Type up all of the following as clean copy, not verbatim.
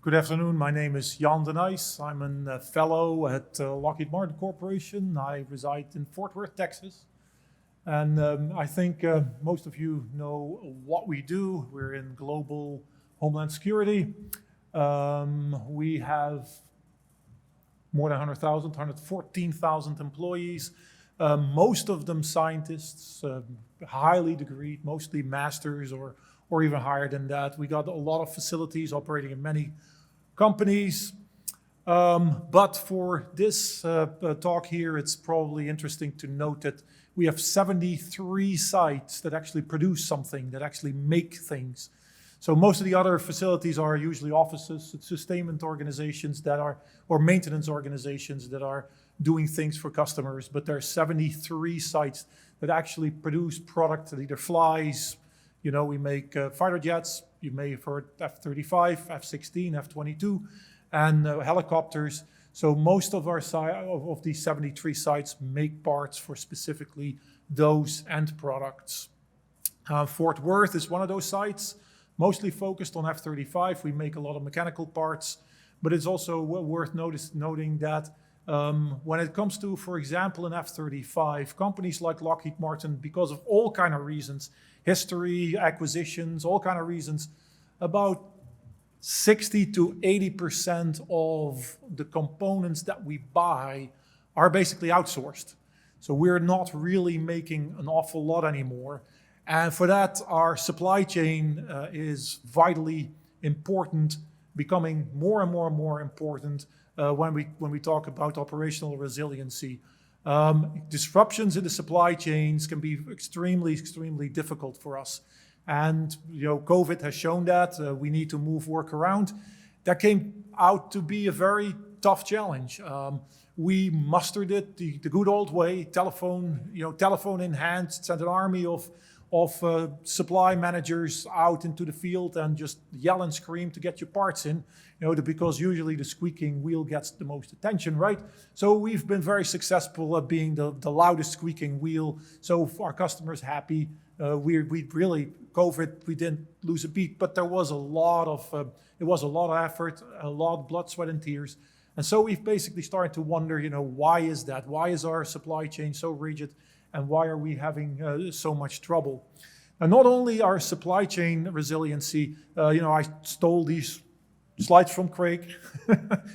Good afternoon. My name is Jan de Nijs. I'm a fellow at Lockheed Martin Corporation. I reside in Fort Worth, Texas. And I think most of you know what we do. We're in global homeland security. We have more than 100,000, 114,000 employees. Most of them scientists, highly degreed, mostly masters or even higher than that. We got a lot of facilities operating in many companies. But for this talk here, it's probably interesting to note that we have 73 sites that actually produce something, that actually make things. So most of the other facilities are usually offices, sustainment organizations that are, or maintenance organizations that are doing things for customers. But there are 73 sites that actually produce product that either flies. You know, we make fighter jets. You may have heard F-35, F-16, F-22, and helicopters. So most of our of these 73 sites make parts for specifically those end products. Fort Worth is one of those sites, mostly focused on F-35. We make a lot of mechanical parts, but it's also worth noting that when it comes to, for example, an F-35, companies like Lockheed Martin, because of all kind of reasons, history, acquisitions, all kind of reasons, about 60 to 80% of the components that we buy are basically outsourced. So we're not really making an awful lot anymore. And for that, our supply chain is vitally important, becoming more and more and more important when we talk about operational resiliency. Disruptions in the supply chains can be extremely difficult for us. And you know, COVID has shown that we need to move work around. That came out to be a very tough challenge. We mustered it the good old way, telephone in hand, sent an army of supply managers out into the field and just yell and scream to get your parts in, because usually the squeaking wheel gets the most attention, right? So we've been very successful at being the loudest squeaking wheel. So our customers happy. We really, COVID, we didn't lose a beat, but there was a lot of, effort, a lot of blood, sweat, and tears. And so we've basically started to wonder, why is that? Why is our supply chain so rigid? And why are we having so much trouble? And not only our supply chain resiliency, I stole these slides from Craig.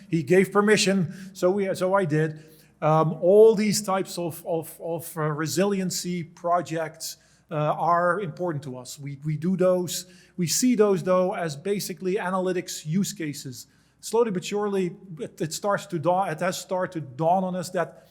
He gave permission, so I did. All these types of resiliency projects are important to us. We do those. We see those, though, as basically analytics use cases. Slowly but surely, it has started to dawn on us that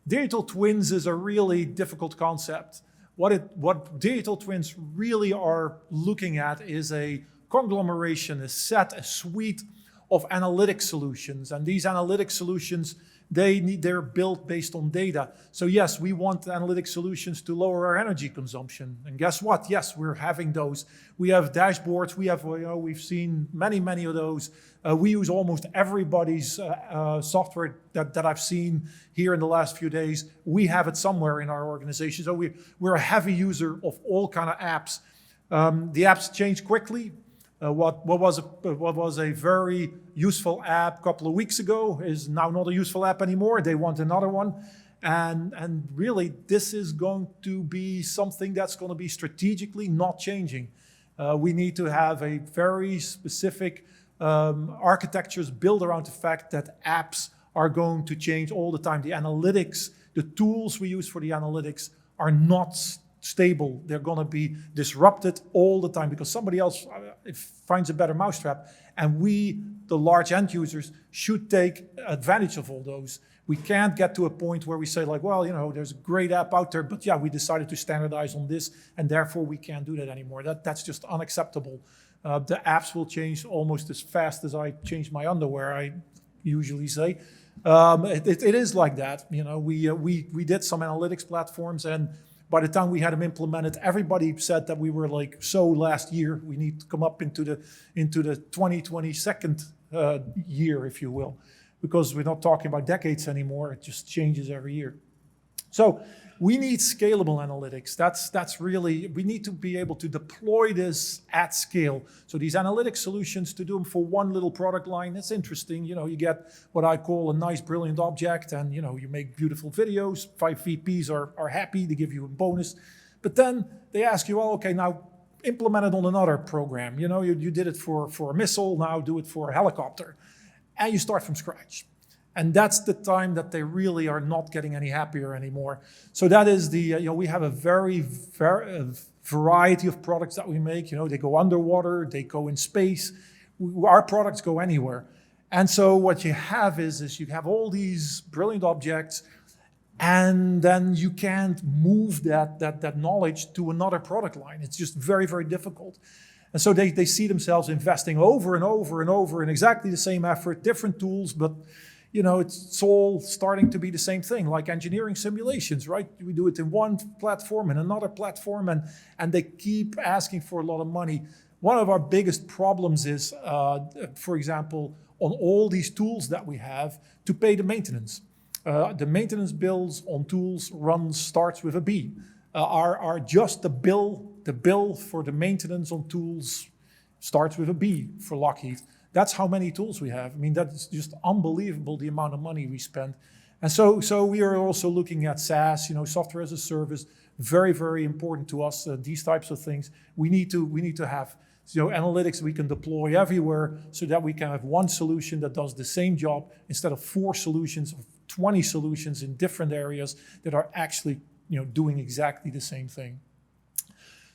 digital twins is a really difficult concept. What digital twins really are looking at is a conglomeration, a suite of analytic solutions. And these analytic solutions, they're built based on data. So yes, we want analytic solutions to lower our energy consumption. And guess what? Yes, we're having those. We have dashboards. We've seen many of those. We use almost everybody's software that I've seen here in the last few days. We have it somewhere in our organization. So we're a heavy user of all kind of apps. The apps change quickly. What was a very useful app a couple of weeks ago is now not a useful app anymore. They want another one. And really, this is going to be something that's going to be strategically not changing. We need to have a very specific architectures built around the fact that apps are going to change all the time. The analytics, the tools we use for the analytics are not stable. They're going to be disrupted all the time because somebody else finds a better mousetrap. And we, the large end users, should take advantage of all those. We can't get to a point where we say like, well, there's a great app out there, but yeah, we decided to standardize on this, and therefore we can't do that anymore. That's just unacceptable. The apps will change almost as fast as I change my underwear, I usually say. It is like that. We did some analytics platforms, and by the time we had them implemented, everybody said that we were like, so last year, we need to come up into the 2022nd year, if you will, because we're not talking about decades anymore. It just changes every year. So we need scalable analytics. That's really, we need to be able to deploy this at scale. So these analytic solutions, to do them for one little product line, it's interesting. You get what I call a nice, brilliant object, and you make beautiful videos. 5 VPs are happy, they give you a bonus. But then they ask you, well, okay, now implement it on another program. You did it for a missile, now do it for a helicopter. And you start from scratch. And that's the time that they really are not getting any happier anymore. So that is we have a very variety of products that we make. They go underwater, they go in space. Our products go anywhere. And so what you have is you have all these brilliant objects, and then you can't move that knowledge to another product line. It's just very, very difficult. And so they see themselves investing over and over and over in exactly the same effort, different tools, but it's all starting to be the same thing, like engineering simulations, right? We do it in one platform and another platform, and they keep asking for a lot of money. One of our biggest problems is, for example, on all these tools that we have, to pay the maintenance. The maintenance bills on tools starts with a B. Are just the bill for the maintenance on tools starts with a B for Lockheed. That's how many tools we have. I mean, that's just unbelievable, the amount of money we spend. And so we are also looking at SaaS, software as a service, very, very important to us, these types of things. We need to have analytics we can deploy everywhere, so that we can have one solution that does the same job instead of 4 solutions or 20 solutions in different areas that are actually doing exactly the same thing.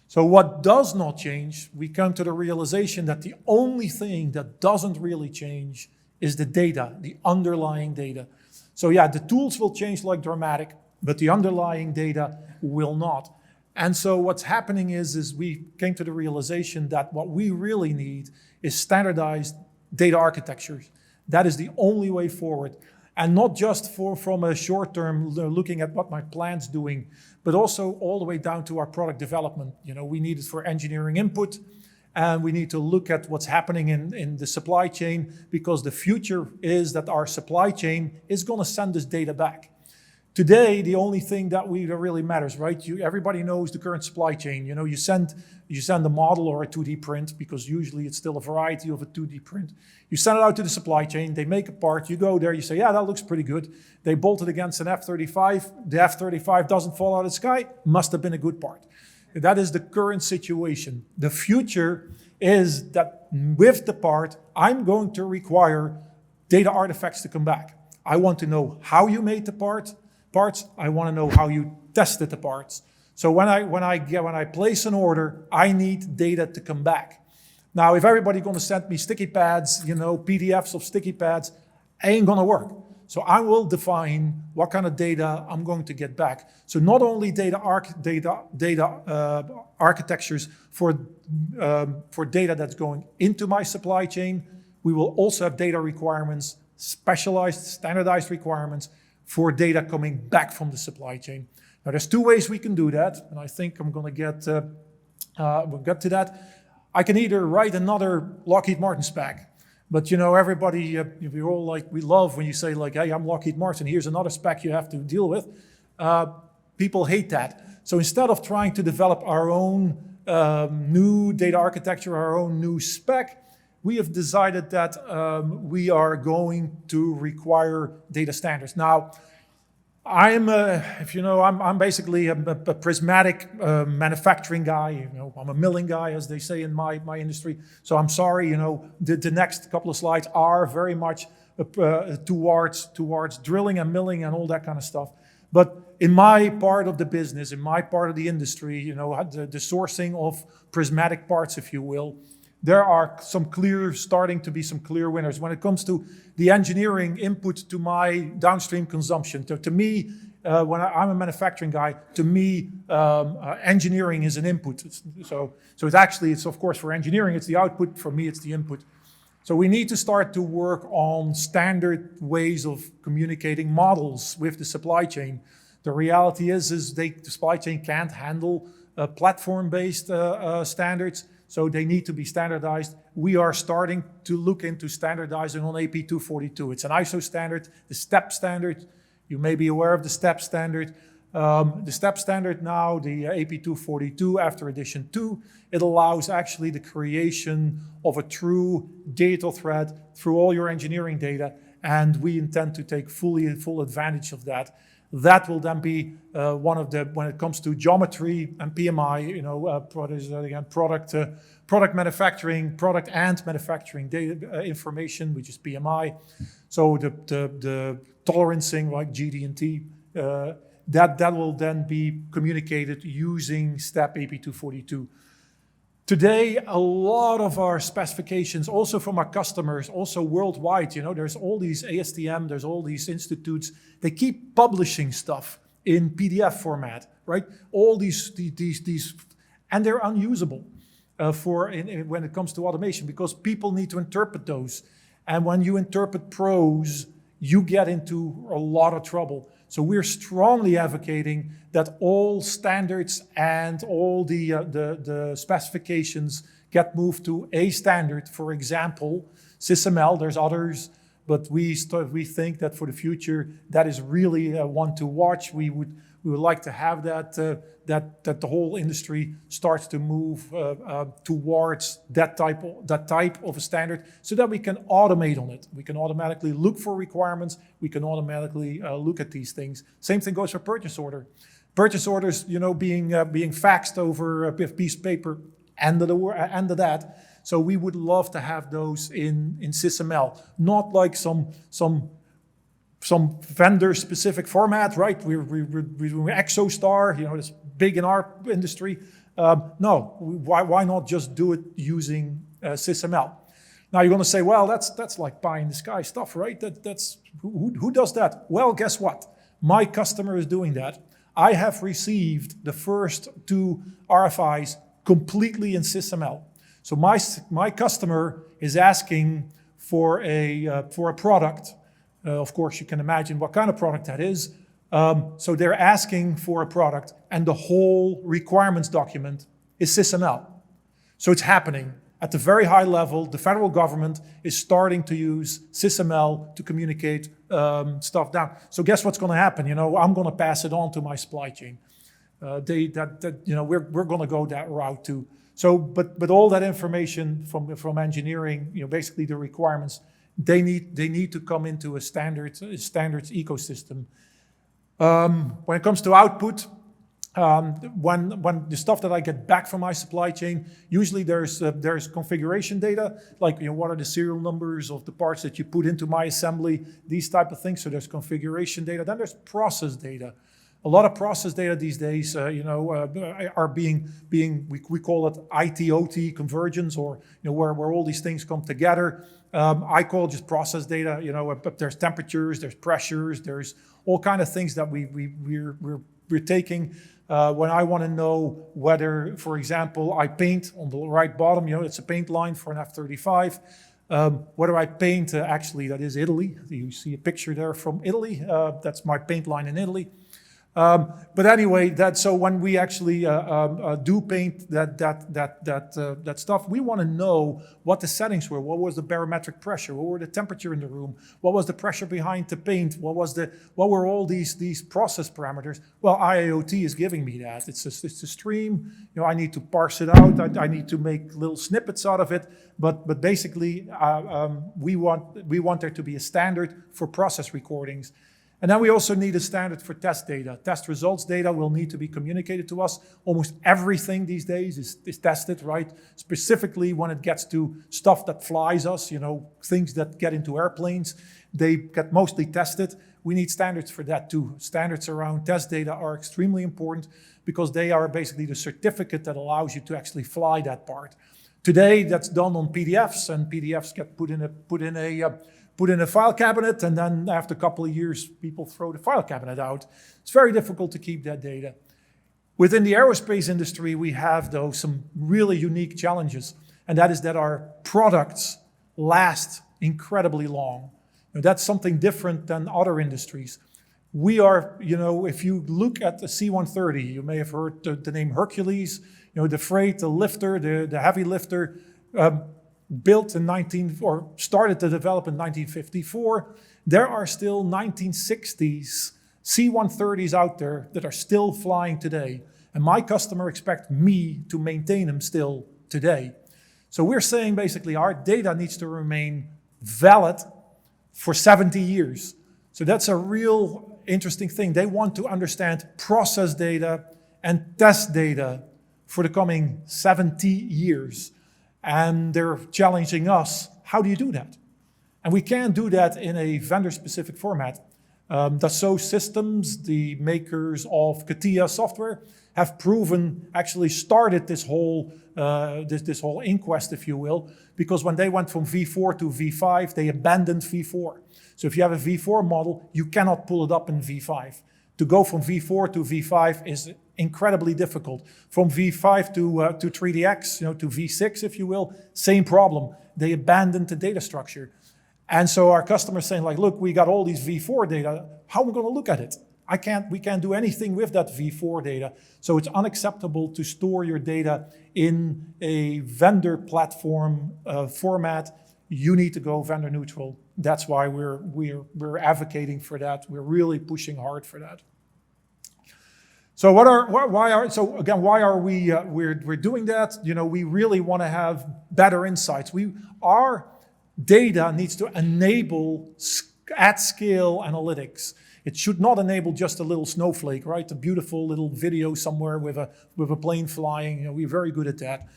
So what does not change, we come to the realization that the only thing that doesn't really change is the data, the underlying data. So yeah, the tools will change like dramatic, but the underlying data will not. And so what's happening is we came to the realization that what we really need is standardized data architectures. That is the only way forward. And not just from a short term, looking at what my plant's doing, but also all the way down to our product development. We need it for engineering input, and we need to look at what's happening in the supply chain, because the future is that our supply chain is going to send us data back. Today, the only thing that really matters, right? Everybody knows the current supply chain. You send a model or a 2D print, because usually it's still a variety of a 2D print. You send it out to the supply chain, they make a part, you go there, you say, yeah, that looks pretty good. They bolt it against an F-35, the F-35 doesn't fall out of the sky, must have been a good part. That is the current situation. The future is that with the part, I'm going to require data artifacts to come back. I want to know how you made the parts. I want to know how you tested the parts. So when I place an order, I need data to come back. Now, if everybody's going to send me sticky pads, PDFs of sticky pads, ain't going to work. So I will define what kind of data I'm going to get back. So not only data architectures for data that's going into my supply chain, we will also have data requirements, specialized, standardized requirements for data coming back from the supply chain. Now, there's 2 ways we can do that, and I think I'm going to we'll get to that. I can either write another Lockheed Martin spec, but everybody, we love when you say like, hey, I'm Lockheed Martin, here's another spec you have to deal with. People hate that. So instead of trying to develop our own new data architecture, our own new spec, we have decided that we are going to require data standards. Now, I'm basically a prismatic manufacturing guy. I'm a milling guy, as they say in my industry. So I'm sorry, the next couple of slides are very much towards drilling and milling and all that kind of stuff. But in my part of the business, in my part of the industry, the sourcing of prismatic parts, if you will, there are starting to be some clear winners when it comes to the engineering input to my downstream consumption. To me, when I'm a manufacturing guy, to me, engineering is an input. So it's of course for engineering, it's the output. For me, it's the input. So we need to start to work on standard ways of communicating models with the supply chain. The reality is the supply chain can't handle platform-based standards. So they need to be standardized. We are starting to look into standardizing on AP242. It's an ISO standard, the STEP standard. You may be aware of the STEP standard. The STEP standard now, the AP242 after edition 2, it allows actually the creation of a true data thread through all your engineering data, and we intend to take full advantage of that. That will then be one of the, when it comes to geometry and PMI, product manufacturing, product and manufacturing data information, which is PMI. So the tolerancing like GD&T, that will then be communicated using STEP AP242. Today, a lot of our specifications, also from our customers, also worldwide, there's all these ASTM, there's all these institutes, they keep publishing stuff in PDF format, right? All these and they're unusable when it comes to automation, because people need to interpret those. And when you interpret prose, you get into a lot of trouble. So we're strongly advocating that all standards and all the specifications get moved to a standard. For example, SysML, there's others, but we think that for the future, that is really one to watch. We would like to have that the whole industry starts to move towards that type of a standard, so that we can automate on it. We can automatically look for requirements. We can automatically look at these things. Same thing goes for purchase order. Purchase orders, being faxed over a piece of paper, end of that. So we would love to have those in SysML, not like some vendor-specific format, right? We're ExoStar, it's big in our industry. No, why not just do it using SysML? Now you're going to say, well, that's like pie in the sky stuff, right? That's who does that? Well, guess what? My customer is doing that. I have received the first 2 RFIs completely in SysML. So my customer is asking for a product. Of course, you can imagine what kind of product that is. So they're asking for a product, and the whole requirements document is SysML. So it's happening at the very high level. The federal government is starting to use SysML to communicate stuff down. So guess what's going to happen? I'm going to pass it on to my supply chain. We're going to go that route too. So, but all that information from engineering, basically the requirements, they need to come into a standards ecosystem. When it comes to output, when the stuff that I get back from my supply chain, usually there's configuration data, like what are the serial numbers of the parts that you put into my assembly, these type of things. So there's configuration data. Then there's process data. A lot of process data these days, are being we call it IT/OT convergence, or where all these things come together. I call it just process data. There's temperatures, there's pressures, there's all kind of things that we're taking. When I want to know whether, for example, I paint on the right bottom, it's a paint line for an F-35. Whether I paint, actually, that is Italy. You see a picture there from Italy. That's my paint line in Italy. But anyway, so when we actually do paint that stuff, we want to know what the settings were. What was the barometric pressure? What were the temperature in the room? What was the pressure behind the paint? What were all these process parameters? Well, IIoT is giving me that. It's a stream. I need to parse it out. I need to make little snippets out of it. But basically, we want there to be a standard for process recordings. And then we also need a standard for test data. Test results data will need to be communicated to us. Almost everything these days is tested, right? Specifically when it gets to stuff that flies us, things that get into airplanes, they get mostly tested. We need standards for that too. Standards around test data are extremely important because they are basically the certificate that allows you to actually fly that part. Today, that's done on PDFs, and PDFs get put in a file cabinet, and then after a couple of years, people throw the file cabinet out. It's very difficult to keep that data. Within the aerospace industry, we have, though, some really unique challenges, and that is that our products last incredibly long. That's something different than other industries. We are, if you look at the C-130, you may have heard the name Hercules, the freight, the lifter, the heavy lifter, built started to develop in 1954. There are still 1960s C-130s out there that are still flying today, and my customer expects me to maintain them still today. So we're saying basically our data needs to remain valid for 70 years. So that's a real interesting thing. They want to understand process data and test data for the coming 70 years. And they're challenging us, how do you do that? And we can't do that in a vendor-specific format. Dassault Systems, the makers of CATIA software, have proven, actually started this whole this whole inquest, if you will, because when they went from V4 to V5, they abandoned V4. So if you have a V4 model, you cannot pull it up in V5. To go from V4 to V5 is incredibly difficult. From V5 to 3DX, to V6, if you will, same problem. They abandoned the data structure. And so our customers saying like, look, we got all these V4 data. How are we going to look at it? We can't do anything with that V4 data. So it's unacceptable to store your data in a vendor platform format. You need to go vendor neutral. That's why we're advocating for that. We're really pushing hard for that. So why are we're doing that? We really want to have better insights. Our data needs to enable at-scale analytics. It should not enable just a little snowflake, right? A beautiful little video somewhere with a plane flying. We're very good at that.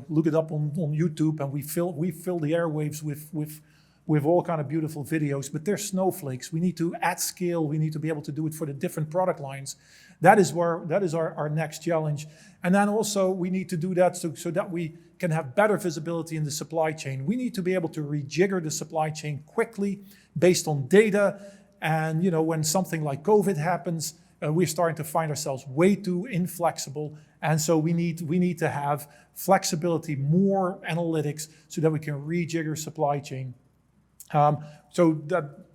Look it up on YouTube, and we fill the airwaves with all kind of beautiful videos. But they're snowflakes. We need to, at scale, we need to be able to do it for the different product lines. That is our next challenge. And then also we need to do that so that we can have better visibility in the supply chain. We need to be able to rejigger the supply chain quickly based on data. And when something like COVID happens, we're starting to find ourselves way too inflexible. And so we need to have flexibility, more analytics, so that we can rejigger supply chain. So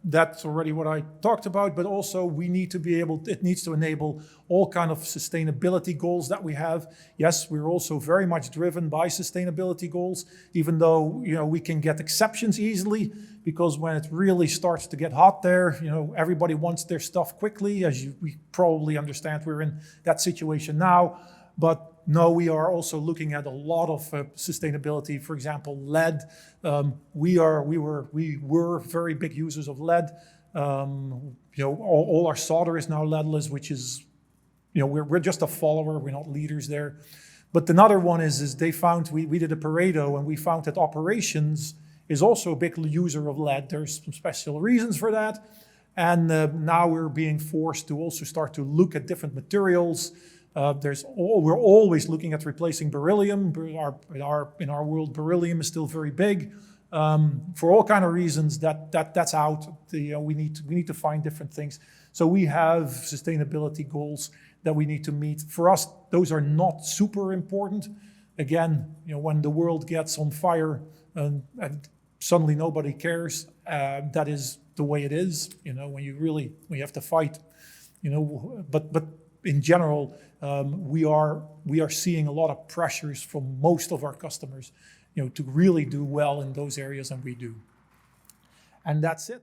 that's already what I talked about, but also we need to be able, it needs to enable all kind of sustainability goals that we have. Yes, we're also very much driven by sustainability goals, even though, we can get exceptions easily, because when it really starts to get hot there, everybody wants their stuff quickly. We probably understand, we're in that situation now. But no, we are also looking at a lot of sustainability. For example, lead. We were very big users of lead. All our solder is now leadless, which is, we're just a follower. We're not leaders there. But another one is they found, we did a Pareto, and we found that operations is also a big user of lead. There's some special reasons for that. And now we're being forced to also start to look at different materials. We're always looking at replacing beryllium. In our world, beryllium is still very big. For all kind of reasons, that's out. We need to find different things. So we have sustainability goals that we need to meet. For us, those are not super important. Again, when the world gets on fire and suddenly nobody cares, that is the way it is. When you have to fight. But in general, we are seeing a lot of pressures from most of our customers, to really do well in those areas, and we do. And that's it.